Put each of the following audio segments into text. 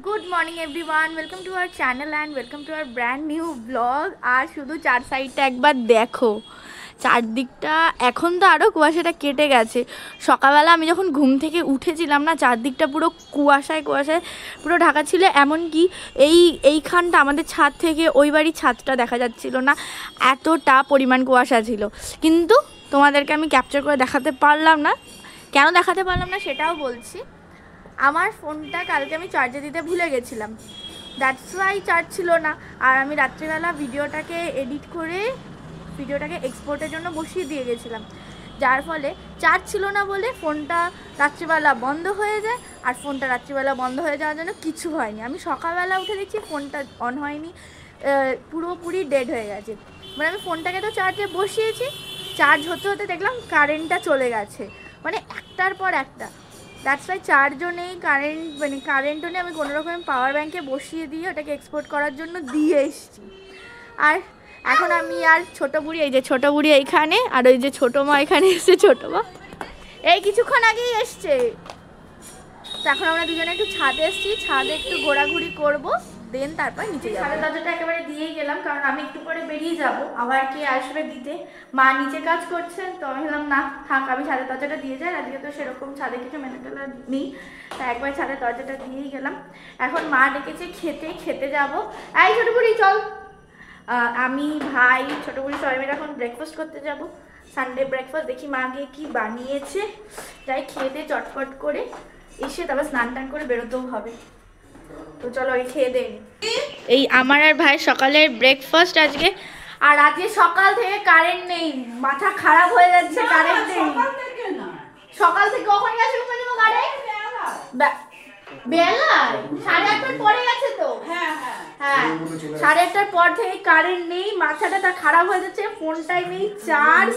Good morning everyone, welcome to our channel and welcome to our brand new blog. আর শুধু চার সাইডটা একবার দেখো, চারদিকটা এখন তো আরও কুয়াশাটা কেটে গেছে। সকালবেলা আমি যখন ঘুম থেকে উঠেছিলাম না, চারদিকটা পুরো কুয়াশায় কুয়াশায় পুরো ঢাকা ছিল। এমনকি এইখানটা আমাদের ছাদ থেকে ওই বাড়ির ছাদটা দেখা যাচ্ছিল না, এতটা পরিমাণ কুয়াশা ছিল। কিন্তু তোমাদেরকে আমি ক্যাপচার করে দেখাতে পারলাম না। কেন দেখাতে পারলাম না সেটাও বলছি। আমার ফোনটা কালকে আমি চার্জে দিতে ভুলে গেছিলাম, দ্যাটস ওয়াই চার্জ ছিল না। আর আমি রাত্রিবেলা ভিডিওটাকে এডিট করে ভিডিওটাকে এক্সপোর্টের জন্য বসিয়ে দিয়ে গেছিলাম, যার ফলে চার্জ ছিল না বলে ফোনটা রাত্রিবেলা বন্ধ হয়ে যায়। আর ফোনটা রাত্রিবেলা বন্ধ হয়ে যাওয়ার জন্য কিছু হয়নি। আমি সকালবেলা উঠে দেখছি ফোনটা অন হয়নি, পুরোপুরি ডেড হয়ে গেছে। মানে আমি ফোনটাকে তো চার্জে বসিয়েছি, চার্জ হতে হতে দেখলাম কারেন্টটা চলে গেছে, মানে একটার পর একটা। দ্যাটস ওয়াই চার্জও নেই, কারেন্টও নেই। আমি কোনো রকম পাওয়ার ব্যাঙ্কে বসিয়ে দিয়ে ওটাকে এক্সপোর্ট করার জন্য দিয়ে এসেছি। আর এখন আমি আর ছোটো বুড়ি, এই যে ছোটো বুড়ি এইখানে, আর ওই যে ছোটো মা এখানে এসছে, ছোটো মা এই কিছুক্ষণ আগেই এসছে। তো এখন আমরা দুজনে একটু ছাদে এসেছি, ছাদে একটু ঘোরাঘুরি করবো, দেন তারপর নিচে যাবো। ছাদের দরজাটা একেবারে দিয়েই গেলাম, কারণ আমি একটু পরে বেরিয়ে যাব, আবার কে আসবে দিতে। মা নিচে কাজ করছেন, তো আমি ভাবলাম না থাক, আমি ছাদের দরজাটা দিয়ে যাই। আজকে তো সেরকম ছাদে কিছু মেনেটেলা নেই, তাই একবার ছাদের দরজাটা দিয়েই গেলাম। এখন মা ডেকেছে খেতে যাব। এই ছোটো বুড়ি চল, আমি ভাই ছোটো বুড়ি সবাই মিলে এখন ব্রেকফাস্ট করতে যাব, সানডে ব্রেকফাস্ট। দেখি মা গিয়ে কী বানিয়েছে, যাই খেয়ে দিয়ে চটপট করে এসে তারপর স্নান টান করে বেরোতেও হবে। তো চলো এই খেয়ে দেই। এই আমার আর ভাই সকালের ব্রেকফাস্ট আজকে। আর আজকে সকাল থেকে কারেন্ট নেই, মাথা খারাপ হয়ে যাচ্ছে। কারেন্ট নেই সকাল থেকে, কখন গেছে কারেন্ট? বেলায় 8:30 পরে গেছে তো। হ্যাঁ 8:30 পর থেকে কারেন্ট নেই, মাথাটা তা খারাপ হয়ে যাচ্ছে। ফোনটাই নেই চার্জ,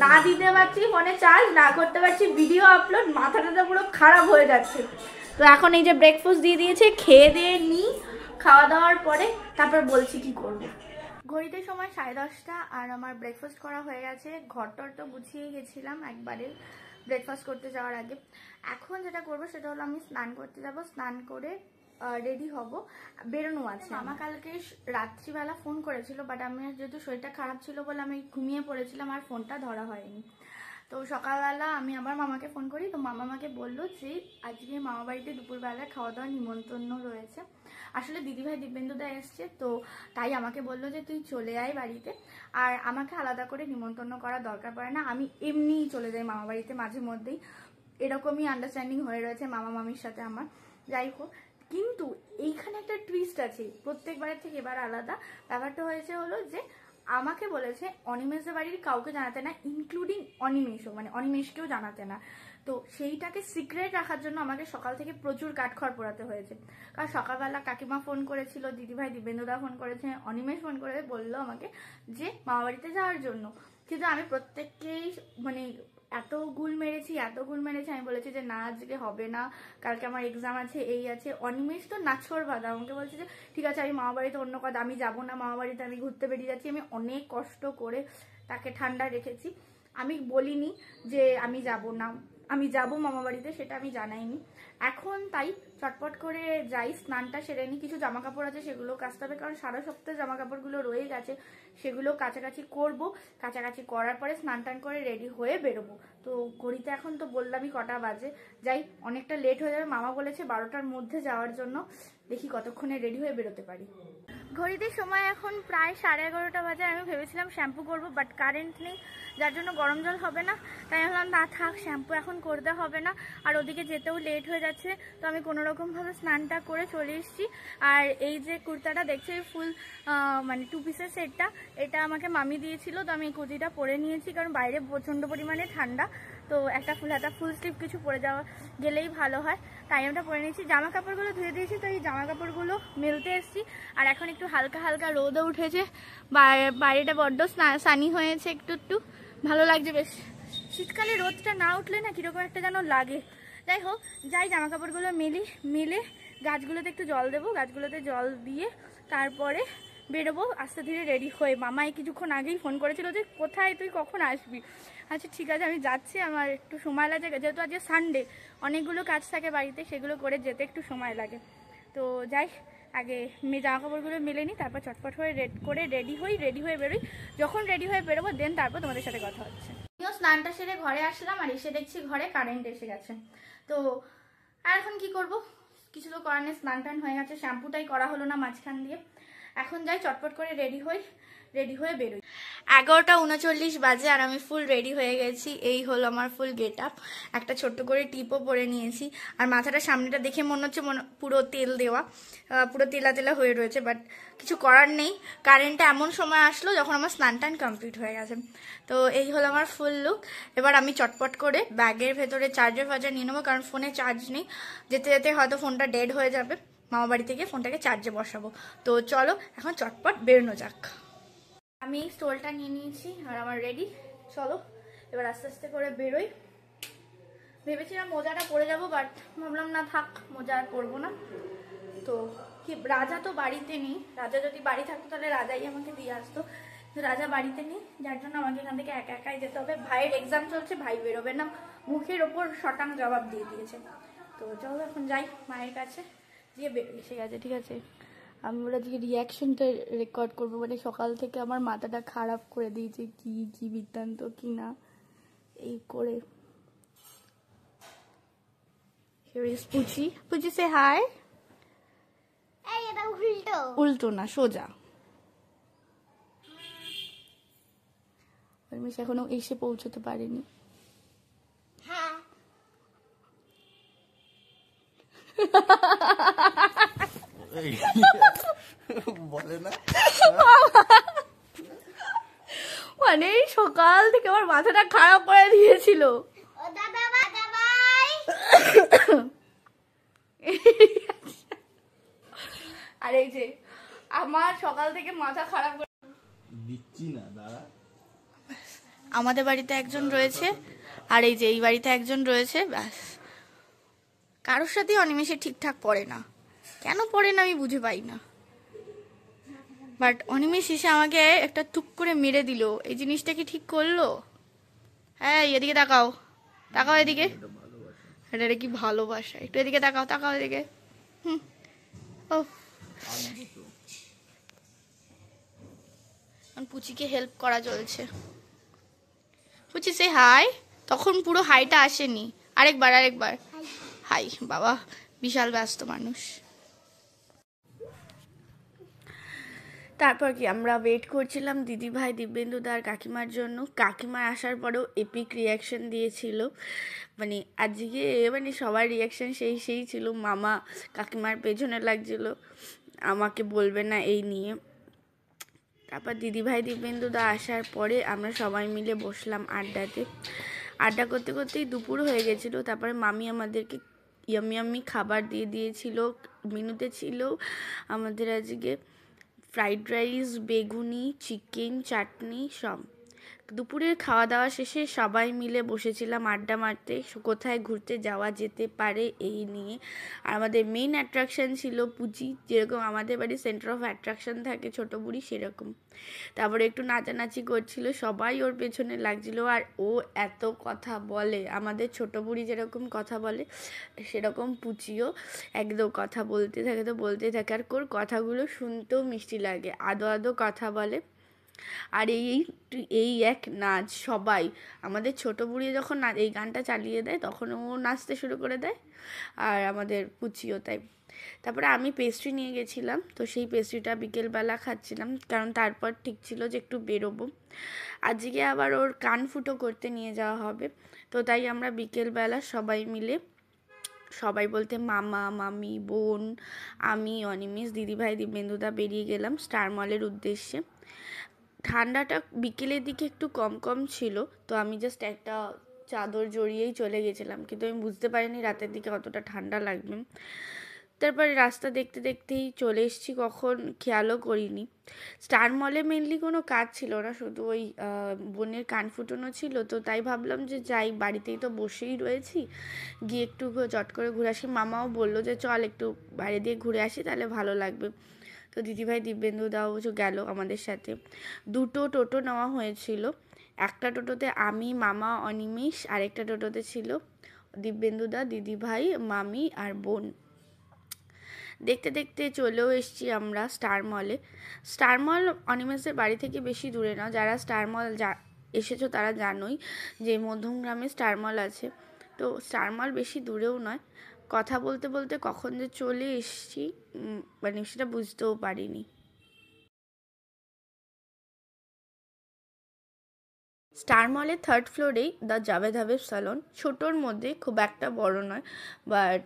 না দিতে পারছি ফোনে চার্জ, না করতে পারছি ভিডিও আপলোড, মাথাটা পুরো খারাপ হয়ে যাচ্ছে। তো এখন এই যে ব্রেকফাস্ট দিয়ে দিয়েছে, খেয়ে দিয়ে নিই, খাওয়া দাওয়ার পরে তারপর বলছি কি করব। ঘড়িতে সময় 10:30 আর আমার ব্রেকফাস্ট করা হয়ে গেছে। ঘরটর তো গুছিয়ে গেছিলাম একবারে ব্রেকফাস্ট করতে যাওয়ার আগে। এখন যেটা করবো সেটা হলো আমি স্নান করতে যাব, স্নান করে রেডি হব, বেরোনো আছে। মামা কালকে রাত্রিবেলা ফোন করেছিল, বাট আমি যেহেতু শরীরটা খারাপ ছিল বলে আমি ঘুমিয়ে পড়েছিলাম, আর ফোনটা ধরা হয়নি। তো সকালবেলা আমি আবার মামাকে ফোন করি, তো মামা আমাকে বললো যে আজকে মামা বাড়িতে দুপুরবেলা খাওয়া দাওয়ার নিমন্ত্রণ রয়েছে। আসলে দিদিভাই দিব্যেন্দুদা এসছে, তো তাই আমাকে বললো যে তুই চলে আয় বাড়িতে। আর আমাকে আলাদা করে নিমন্ত্রণ করার দরকার পড়ে না, আমি এমনিই চলে যাই মামা বাড়িতে মাঝে মধ্যেই। এরকমই আন্ডারস্ট্যান্ডিং হয়ে রয়েছে মামা মামির সাথে আমার। যাই হোক, কিন্তু এইখানে একটা টুইস্ট আছে, প্রত্যেকবারের থেকে এবার আলাদা। ব্যাপারটা হয়েছে হলো যে আমাকে বলেছে অনিমেষের বাড়ির কাউকে জানাতে না, ইনক্লুডিং অনিমেষও, মানে অনিমেষকেও জানাতে না। তো সেইটাকে সিক্রেট রাখার জন্য আমাকে সকাল থেকে প্রচুর কাঠখড় পোড়াতে হয়েছে। কারণ সকালবেলা কাকিমা ফোন করেছিল, দিদিভাই দিব্যেন্দুদা ফোন করেছে, অনিমেষ ফোন করে বললো আমাকে যে মামা বাড়িতে যাওয়ার জন্য। কিন্তু আমি প্রত্যেককেই মানে এত গুল মেরেছি, আমি বলেছি যে না আজকে হবে না, কালকে আমার এক্সাম আছে, এই আছে। অনিমেষ তো নাছর বাঁধা, আমাকে বলছে যে ঠিক আছে আমি মামা বাড়িতে অন্য কথা, আমি যাবো না মামা বাড়িতে, আমি ঘুরতে বেরিয়ে যাচ্ছি। আমি অনেক কষ্ট করে তাকে ঠান্ডা রেখেছি, আমি বলিনি যে আমি যাব না, আমি যাব মামা বাড়িতে, সেটা আমি জানাইনি। এখন তাই চটপট করে যাই, স্নানটা সেরে নিই। কিছু জামা কাপড় আছে সেগুলো কাচতে হবে, কারণ সারা সপ্তাহে জামা কাপড়গুলো রয়ে গেছে, সেগুলো কাছাকাছি করব। কাছাকাছি করার পরে স্নান টান করে রেডি হয়ে বেরোবো। তো ঘড়িতে এখন তো বললামই কটা বাজে, যাই অনেকটা লেট হয়ে যাবে। মামা বলেছে 12টার মধ্যে যাওয়ার জন্য, দেখি কতক্ষণে রেডি হয়ে বেরোতে পারি। ঘড়িতে সময় এখন প্রায় 11:30 বাজে। আমি ভেবেছিলাম শ্যাম্পু করবো, বাট কারেন্ট নেই, যার জন্য গরম জল হবে না। তাই ভাবলাম না থাক, শ্যাম্পু এখন করতে হবে না, আর ওদিকে যেতেও লেট হয়ে যাচ্ছে। তো আমি কোনোরকমভাবে স্নানটা করে চলে এসেছি। আর এই যে কুর্তাটা দেখছি ফুল মানে 2 পিসের সেটটা, এটা আমাকে মামি দিয়েছিল, তো আমি এই কুর্তিটা পরে নিয়েছি, কারণ বাইরে প্রচণ্ড পরিমাণে ঠান্ডা। তো একটা ফুল হাতা ফুল স্লিভ কিছু পরে যাওয়া গেলেই ভালো হয়, তাই আমি ওটা পরে নিয়েছি। জামা কাপড়গুলো ধুয়ে দিয়েছি, তো এই জামা কাপড়গুলো মেলতে এসেছি। আর এখন একটু হালকা হালকা রোদও উঠেছে, বাইরেটা বড্ড সানি হয়েছে, একটু একটু ভালো লাগছে বেশ। শীতকালে রোদটা না উঠলে না কীরকম একটা যেন লাগে। যাই হোক, যাই জামা কাপড়গুলো মেলে গাছগুলোতে একটু জল দেবো, গাছগুলোতে জল দিয়ে তারপরে বেরোবো আস্তে ধীরে রেডি হয়ে। মামাই কিছুক্ষণ আগেই ফোন করেছিল যে কোথায় তুই, কখন আসবি। আচ্ছা ঠিক আছে আমি যাচ্ছি, আমার একটু সময় লাগে, যেহেতু আজকে সানডে অনেকগুলো কাজ থাকে বাড়িতে, সেগুলো করে যেতে একটু সময় লাগে। তো যাই, আগে জামা কাপড়গুলো মেলে নিই, তারপর চটপট হয়ে রেডি হয়ে বেরোই। যখন রেডি হয়ে বেরোবো দেন তারপর তোমাদের সাথে কথা হচ্ছে। আমিও স্নানটা সেরে ঘরে আসলাম, আর এসে দেখছি ঘরে কারেন্ট এসে গেছে। তো আর এখন কি করব, কিছু তো করার নেই, স্নান টান হয়ে গেছে, শ্যাম্পুটাই করা হলো না মাঝখান দিয়ে। এখন যাই চটপট করে রেডি হয়ে বেরোই। 11:39 বাজে আর আমি ফুল রেডি হয়ে গেছি। এই হলো আমার ফুল গেট আপ। একটা ছোট্ট করে টিপও পরে নিয়েছি, আর মাথাটা সামনেটা দেখে মনে হচ্ছে পুরো তেল দেওয়া, পুরো তেলা তেলা হয়ে রয়েছে, বাট কিছু করার নেই। কারেন্টটা এমন সময় আসলো যখন আমার স্নান টান কমপ্লিট হয়ে গেছে। তো এই হলো আমার ফুল লুক। এবার আমি চটপট করে ব্যাগের ভেতরে চার্জার নিয়ে নেবো, কারণ ফোনে চার্জ নেই। যেতে যেতে হয়তো ফোনটা ডেড হয়ে যাবে, মামা বাড়ি থেকে ফোনটাকে চার্জে বসাবো। তো চলো এখন চটপট বেরোনো যাক। আমি স্টোলটা নিয়ে নিয়েছি আর আমার রেডি। চলো এবার আস্তে আস্তে করে বেরোই। ভেবেছিলাম মোজাটা পরে যাবো, বাট ভাবলাম না থাক, মোজা আর পরবো না। তো কি, রাজা তো বাড়িতে নেই। রাজা যদি বাড়ি থাকতো তাহলে রাজাই আমাকে দিয়ে আসতো, রাজা বাড়িতে নেই, যার জন্য আমাকে এখান থেকে একাই যেতে হবে। ভাইয়ের এক্সাম চলছে, ভাই বেরোবে না, মুখের ওপর শটাং জবাব দিয়ে দিয়েছে। তো চলো এখন যাই মায়ের কাছে, দিয়ে এসে গেছে। ঠিক আছে, আমি ওরা আজকে রিয়াকশনটা রেকর্ড করবো, মানে সকাল থেকে আমার মাথাটা খারাপ করে দিয়েছে, কি বৃত্তান্ত কি না এই করে। পুচি সে হাই। উল্টো না, সোজা। মিশ এখনো এসে পৌঁছতে পারেনি। বলে না মানে সকাল থেকে আমার মাথাটা খারাপ করে দিয়েছিল। আর এই যে আমার সকাল থেকে মাথা খারাপ করে দিচ্ছি না দাঁড়া। আমাদের বাড়িতে একজন রয়েছে, আর এই যে এই বাড়িতে একজন রয়েছে, ব্যাস কারোর সাথে অনিমেষে ঠিকঠাক পড়ে না। কেন পড়ে না আমি বুঝে পাই না, বাট অনিমেষ এসে আমাকে একটা টুক করে মেরে দিল। এই জিনিসটা কি ঠিক করলো? হ্যাঁ এদিকে তাকাও, এদিকে। এটা কি ভালোবাসা? একটু এদিকে তাকাও এদিকে। ও পুচিকে হেল্প করা চলছে। পুচি সে হাই। তখন পুরো হাইটা আসেনি, আরেকবার হাই। বাবা বিশাল ব্যস্ত মানুষ। তারপর কি আমরা ওয়েট করছিলাম দিদিভাই, দিব্যেন্দুদা আর কাকিমার জন্য। কাকিমার আসার পরেও এপিক রিয়াকশন দিয়েছিল, মানে আজকে মানে সবার রিয়াকশন সেই ছিল। মামা কাকিমার পেছনে লাগছিল, আমাকে বলবে না এই নিয়ে। তারপর দিদিভাই দিব্যেন্দুদা আসার পরে আমরা সবাই মিলে বসলাম আড্ডা করতে করতেই দুপুর হয়ে গেছিলো। তারপরে মামি আমাদেরকে ইয়ামি খাবার দিয়ে দিয়েছিল। মেনুতে ছিল আমাদের আজকে ফ্রাইড রাইস, বেগুনি, চিকেন, চাটনি সব। দুপুরের খাওয়া দাওয়া শেষে সবাই মিলে বসেছিলাম আড্ডা মারতে, কোথায় ঘুরতে যাওয়া যেতে পারে এই নিয়ে। আর আমাদের মেইন অ্যাট্রাকশান ছিল পুচি, যেরকম আমাদের বাড়ির সেন্টার অফ অ্যাট্রাকশান থাকে ছোটো বুড়ি, সেরকম। তারপরে একটু নাচানাচি করছিল, সবাই ওর পেছনে লাগছিল। আর ও এত কথা বলে, আমাদের ছোটো বুড়ি যেরকম কথা বলে সেরকম পুচিও একদম কথা বলতে থাকে। আর ওর কথাগুলো শুনতেও মিষ্টি লাগে, আদো কথা বলে। আর এই এক নাচ, সবাই আমাদের ছোটো বুড়ি যখন এই গানটা চালিয়ে দেয় তখন ও নাচতে শুরু করে দেয়, আর আমাদের পুচিও তাই। তারপরে আমি পেস্ট্রি নিয়ে গেছিলাম, তো সেই পেস্ট্রিটা বিকেলবেলা খাচ্ছিলাম, কারণ তারপর ঠিক ছিল যে একটু বেরোবো। আজকে আবার ওর কান ফুটো করতে নিয়ে যাওয়া হবে, তো তাই আমরা বিকেলবেলা সবাই মিলে, সবাই বলতে মামা, মামি, বোন, আমি, অনিমেষ, দিদিভাই, দিব্যেন্দুদা বেরিয়ে গেলাম স্টার মলের উদ্দেশ্যে। ঠান্ডাটা বিকেলের দিকে একটু কম ছিল, তো আমি জাস্ট একটা চাদর জড়িয়েই চলে গেছিলাম, কিন্তু আমি বুঝতে পারিনি রাতের দিকে অতটা ঠান্ডা লাগবে। তারপরে রাস্তা দেখতেই চলে এসেছি, কখন খেয়ালও করিনি। স্টার মলে মেনলি কোনো কাজ ছিল না, শুধু ওই বোনের কান ফুটানো ছিল, তো তাই ভাবলাম যে যাই, বাড়িতেই তো বসেই রয়েছি, গিয়ে একটু চট করে ঘুরে আসি। মামাও বললো যে চল একটু বাইরে দিয়ে ঘুরে আসি, তাহলে ভালো লাগবে। তো দিদিভাই দিব্যেন্দুদাও গেল আমাদের সাথে। দুটো টোটো নেওয়া হয়েছিল, একটা টোটোতে আমি, মামা, অনিমেষ, আরেকটা টোটোতে ছিল দিব্যেন্দুদা, দিদিভাই, মামি আর বোন। দেখতে দেখতে চলেও এসেছি আমরা স্টার মলে। স্টার মল অনিমেষের বাড়ি থেকে বেশি দূরে না, যারা স্টার মল এসেছো তারা জানোই যে মধ্যমগ্রামে স্টার মল আছে। তো স্টার মল বেশি দূরেও নয়, কথা বলতে বলতে কখন যে চলে এসেছি মানে সেটা বুঝতেও পারিনি। স্টার মলের 3rd ফ্লোরেই দ্য জাভেদ হাবিব সালন, ছোটোর মধ্যে খুব একটা বড় নয়, বাট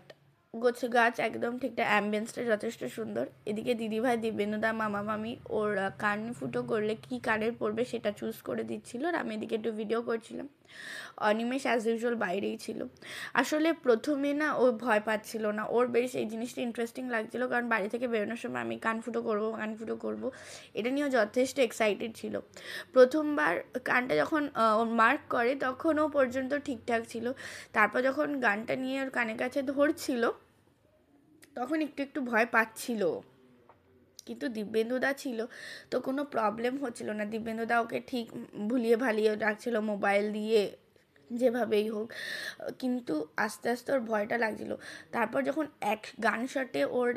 গোছ গাছ একদম ঠিকঠাক, অ্যাম্বিয়েন্সটা যথেষ্ট সুন্দর। এদিকে দিদিভাই দিব্যেন্দুদা মামা মামি ওর কান ফুটো করলে কি কানের পড়বে সেটা চুজ করে দিচ্ছিল, আর আমি এদিকে একটু ভিডিও করছিলাম। অনিমেষ অ্যাজ ইউজুয়াল বাইরেই ছিল। আসলে প্রথমে না ও ভয় পাচ্ছিল না, ওর বেশ এই জিনিসটা ইন্টারেস্টিং লাগছিলো, কারণ বাড়ি থেকে বেরোনোর সময় আমি কান ফুটো করবো এটা নিয়েও যথেষ্ট এক্সাইটেড ছিল। প্রথমবার কানটা যখন ওর মার্ক করে তখনও পর্যন্ত ঠিকঠাক ছিল, তারপর যখন গানটা নিয়ে ওর কানের কাছে ধরছিল তখন একটু একটু ভয় পাচ্ছিল, কিন্তু দিব্যেন্দুদা ছিল তো কোনো প্রবলেম হচ্ছিল না। দিব্যেন্দুদা ওকে ঠিক ভুলিয়ে ভালিয়ে রাখছিল মোবাইল দিয়ে যেভাবেই হোক, কিন্তু আস্তে আস্তে ওর ভয়টা লাগছিল। তারপর যখন এক গান শটে ওর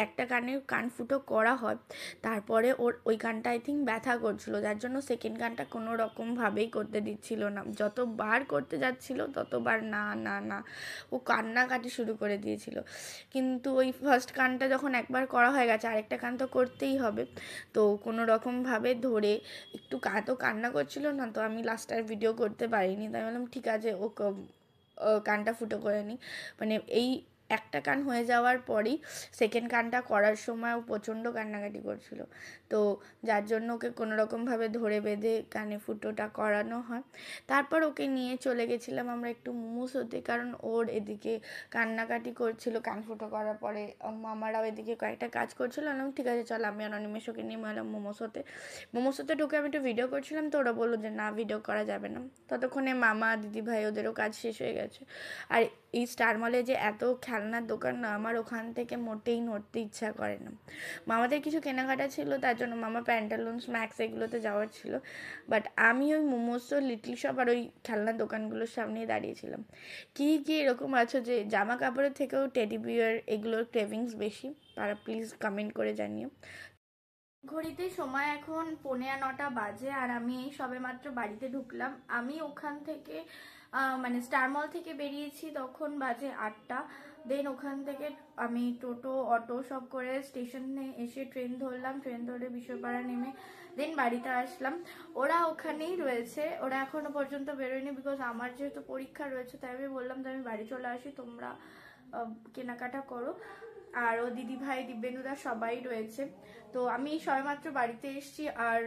একটা কান ফুটো করা হয়, তারপরে ওর ওই গানটা আই থিঙ্ক ব্যথা করছিলো, যার জন্য সেকেন্ড গানটা কোনো রকমভাবেই করতে দিচ্ছিল না। যতবার করতে যাচ্ছিল ততবার না না না, ও কান্নাকাটি শুরু করে দিয়েছিল। কিন্তু ওই ফার্স্ট গানটা যখন একবার করা হয়ে গেছে, আরেকটা গান তো করতেই হবে, তো কোনো রকমভাবে ধরে একটু তো কান্না করছিল না, তো আমি লাস্ট আর ভিডিও করতে পারিনি, তাই বললাম ঠিক আছে ও কানটা ফুটো করে নিই। মানে এই একটা কান হয়ে যাওয়ার পরই সেকেন্ড কানটা করার সময় ও প্রচণ্ড কান্নাকাটি করছিল, তো যার জন্য ওকে কোনো রকমভাবে ধরে বেঁধে কানে ফুটোটা করানো হয়। তারপর ওকে নিয়ে চলে গেছিলাম আমরা একটু মোমোস হতে, কারণ ওর এদিকে কান্নাকাটি করছিল কান ফুটো করার পরে, মামারাও এদিকে কয়েকটা কাজ করছিল। আমি ঠিক আছে চল, আমি আর অনিমেষ ওকে নিয়ে এলাম মোমোস হতে ঢুকে আমি একটু ভিডিও করছিলাম, তো ওরা বললো যে না ভিডিও করা যাবে না। ততক্ষণে মামা দিদিভাই ওদেরও কাজ শেষ হয়ে গেছে। আর এই স্টার মলে যে এত খেলনার দোকান না, আমার ওখান থেকে মোটেই নড়তে ইচ্ছা করে না। মামাদের কিছু কেনাকাটা ছিল, তার জন্য মামা প্যান্টালুন্স ম্যাক্স এগুলোতে যাওয়ার ছিল, বাট আমি ওই মোমোস লিটল শপ আর ওই খেলনার দোকানগুলোর সামনেই দাঁড়িয়েছিলাম। কি এরকম আছো যে জামা কাপড়ের থেকেও টেডি বিয়ার এগুলোর ক্রেভিংস বেশি, তারা প্লিজ কমেন্ট করে জানিও। ঘড়িতে সময় এখন 8:45 বাজে, আর আমি এই সবে মাত্র বাড়িতে ঢুকলাম। আমি ওখান থেকে মানে স্টার মল থেকে বেরিয়েছি তখন বাজে 8টা। দেন ওখান থেকে আমি টোটো অটো সব করে স্টেশনে এসে ট্রেন ধরলাম, ট্রেন ধরে বিশ্বপাড়া নেমে দেন বাড়িতে আসলাম। ওরা ওখানেই রয়েছে, ওরা এখনো পর্যন্ত বেরোয়নি, বিকজ আমার যেহেতু পরীক্ষা রয়েছে তাই আমি বললাম যে আমি বাড়ি চলে আসি, তোমরা কেনাকাটা করো। আর ও দিদি ভাই দিব্যেন্দুদা সবাই রয়েছে। তো আমি সবেমাত্র বাড়িতে এসেছি, আর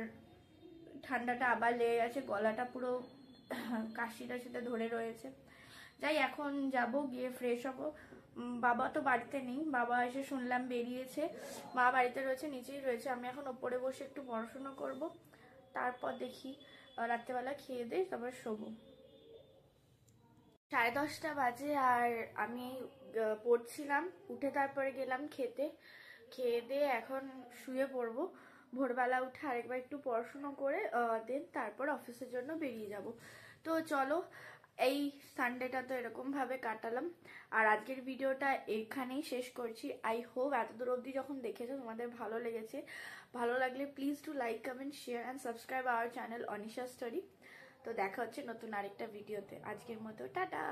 ঠান্ডাটা আবার লেগে গেছে, গলাটা পুরো কাশিটা সেটা ধরে রয়েছে। যাই এখন যাব, গিয়ে ফ্রেশ হবো। বাবা তো বাড়িতে নেই, বাবা এসে শুনলাম বেরিয়েছে, মা বাড়িতে রয়েছে, নিচেই রয়েছে। আমি এখন ওপরে বসে একটু পড়াশোনা করব, তারপর দেখি রাত্রেবেলা খেয়ে দিয়ে তারপর শোবো। 10:30 বাজে, আর আমি পড়ছিলাম, উঠে তারপরে গেলাম খেয়ে দিয়ে এখন শুয়ে পড়বো। ভোরবেলা উঠে আরেকবার একটু পড়াশুনো করে দেন তারপর অফিসের জন্য বেরিয়ে যাব। তো চলো, এই সানডেটা তো এরকমভাবে কাটালাম, আর আজকের ভিডিওটা এখানেই শেষ করছি। আই হোপ এতদূর অবধি যখন দেখেছো তোমাদের ভালো লেগেছে। ভালো লাগলে please do like comment share and subscribe our channel Anisha story. তো দেখা হচ্ছে নতুন আরেকটা ভিডিওতে, আজকের মতো টাটা।